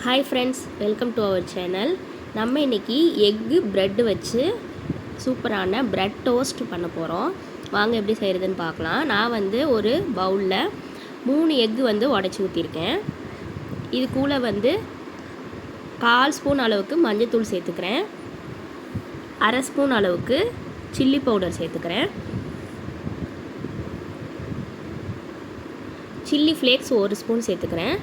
Hi friends, welcome to our channel. நம்ம இன்றைக்கி egg bread வச்சு சூப்பரான ப்ரெட் டோஸ்ட் பண்ண போகிறோம். வாங்க எப்படி செய்கிறதுன்னு பார்க்கலாம். நான் ஒரு பவுலில் 3 எக்கு உடச்சி ஊற்றிருக்கேன். இது கூட 1/4 ஸ்பூன் அளவுக்கு மஞ்சத்தூள் சேர்த்துக்கிறேன். 1/2 ஸ்பூன் அளவுக்கு சில்லி பவுடர் சேர்த்துக்கிறேன். சில்லி ஃப்ளேக்ஸ் 1 ஸ்பூன் சேர்த்துக்கிறேன்.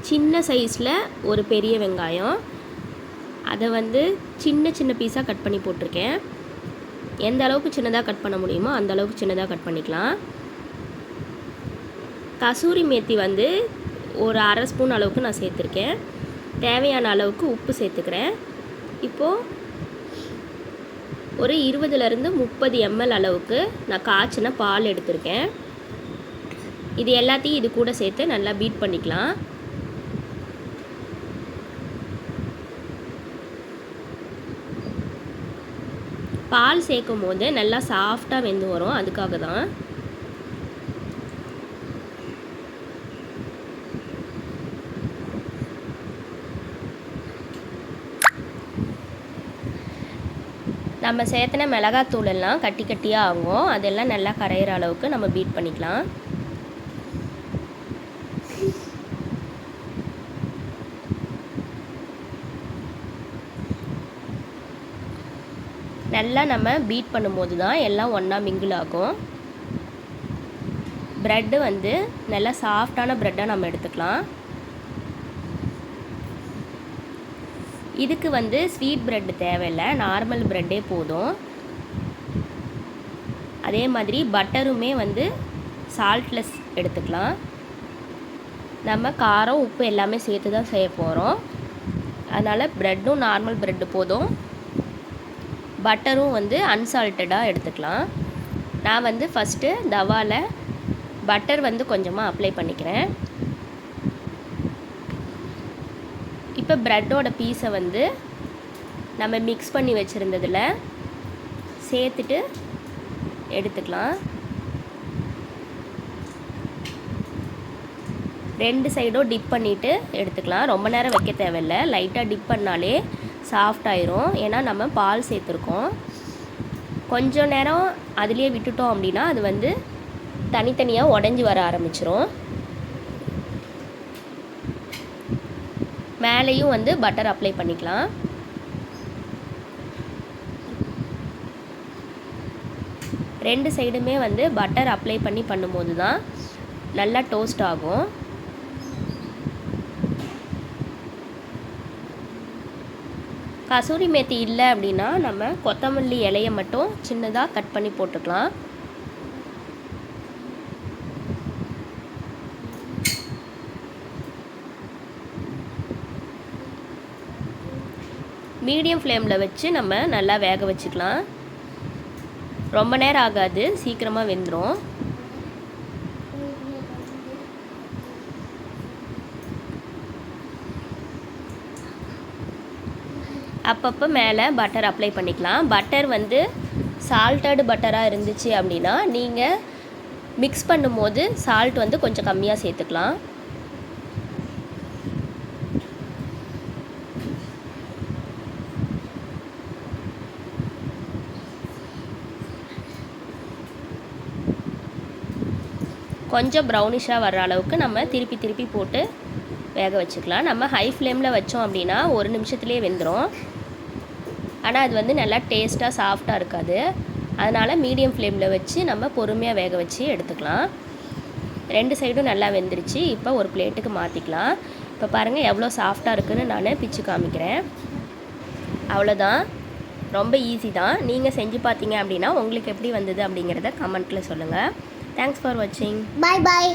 சின்ன சைஸில் ஒரு பெரிய வெங்காயம், அதை சின்ன சின்ன பீஸாக கட் பண்ணி போட்டிருக்கேன். எந்த அளவுக்கு சின்னதாக கட் பண்ண முடியுமோ அந்த அளவுக்கு சின்னதாக கட் பண்ணிக்கலாம். கசூரி மேத்தி ஒரு 1/2 ஸ்பூன் அளவுக்கு நான் சேர்த்துருக்கேன். தேவையான அளவுக்கு உப்பு சேர்த்துக்கிறேன். இப்போது ஒரு 20 30 ml அளவுக்கு நான் காய்ச்சின பால் எடுத்திருக்கேன். இது எல்லாத்தையும் இது கூட சேர்த்து நல்லா பீட் பண்ணிக்கலாம். பால் சேர்க்கும் போது நல்லா சாஃப்டாக வெந்து வரும், அதுக்காக தான். நம்ம சேர்த்துன மிளகாத்தூள் எல்லாம் கட்டி கட்டியாக ஆகும், அதெல்லாம் நல்லா கரையிற அளவுக்கு நம்ம பீட் பண்ணிக்கலாம். நல்லா நம்ம பீட் பண்ணும்போது தான் எல்லாம் ஒன்றா மிங்கிள் ஆகும். ப்ரெட்டு நல்லா சாஃப்டான ப்ரெட்டாக நம்ம எடுத்துக்கலாம். இதுக்கு ஸ்வீட் ப்ரெட்டு தேவையில்லை, நார்மல் ப்ரெட்டே போதும். அதே மாதிரி பட்டருமே சால்ட்லெஸ் எடுத்துக்கலாம். நம்ம காரம் உப்பு எல்லாமே சேர்த்து தான் செய்ய போகிறோம். அதனால் ப்ரெட்டும் நார்மல் ப்ரெட்டு போதும். பட்டரும் அன்சால்ட்டடாக எடுத்துக்கலாம். நான் ஃபஸ்ட்டு தவாவில் பட்டர் கொஞ்சமாக அப்ளை பண்ணிக்கிறேன். இப்போ ப்ரெட்டோட பீஸை நம்ம மிக்ஸ் பண்ணி வச்சுருந்ததில் சேர்த்துட்டு எடுத்துக்கலாம். 2 சைடும் டிப் பண்ணிவிட்டு எடுத்துக்கலாம். ரொம்ப நேரம் வைக்க தேவையில்லை, லைட்டாக டிப் பண்ணாலே சாஃப்ட் ஆயிரும். ஏன்னா நம்ம பால் சேர்த்துருக்கோம். கொஞ்சம் நேரம் அதுலேயே விட்டுட்டோம் அப்படின்னா அது தனித்தனியாக உடஞ்சி வர ஆரம்பிச்சிரும். மேலேயும் பட்டர் அப்ளை பண்ணிக்கலாம். ரெண்டு சைடுமே பட்டர் அப்ளை பண்ணும்போது தான் நல்லா டோஸ்ட் ஆகும். கசூரி மேத்தி இல்லை அப்படின்னா நம்ம கொத்தமல்லி இலையை மட்டும் சின்னதாக கட் பண்ணி போட்டுக்கலாம். மீடியம் ஃப்ளேமில் வச்சு நம்ம நல்லா வேக வச்சுக்கலாம். ரொம்ப நேரம் ஆகாது, சீக்கிரமாக வெந்துடும். அப்பப்போ மேலே பட்டர் அப்ளை பண்ணிக்கலாம். பட்டர் சால்ட்டடு பட்டராக இருந்துச்சு அப்படின்னா நீங்கள் மிக்ஸ் பண்ணும்போது சால்ட் கொஞ்சம் கம்மியாக சேர்த்துக்கலாம். கொஞ்சம் ப்ரௌனிஷாக வர்ற அளவுக்கு நம்ம திருப்பி திருப்பி போட்டு வேக வச்சுக்கலாம். நம்ம ஹை ஃப்ளேமில் வச்சோம் அப்படின்னா 1 நிமிஷத்துலேயே வெந்துடும். ஆனால் அது நல்லா டேஸ்ட்டாக சாஃப்டாக இருக்காது. அதனால் மீடியம் ஃப்ளேமில் வச்சு நம்ம பொறுமையாக வேக வச்சு எடுத்துக்கலாம். 2 சைடும் நல்லா வெந்துருச்சு. இப்போ ஒரு பிளேட்டுக்கு மாற்றிக்கலாம். இப்போ பாருங்கள் எவ்வளோ சாஃப்டாக இருக்குதுன்னு நான் பிச்சு காமிக்கிறேன். அவ்வளோதான், ரொம்ப ஈஸி தான். நீங்கள் செஞ்சு பார்த்தீங்க அப்படின்னா உங்களுக்கு எப்படி வந்தது அப்படிங்கிறத கமெண்ட்டில் சொல்லுங்கள். தேங்க்ஸ் ஃபார் வாட்சிங். பாய் பாய்.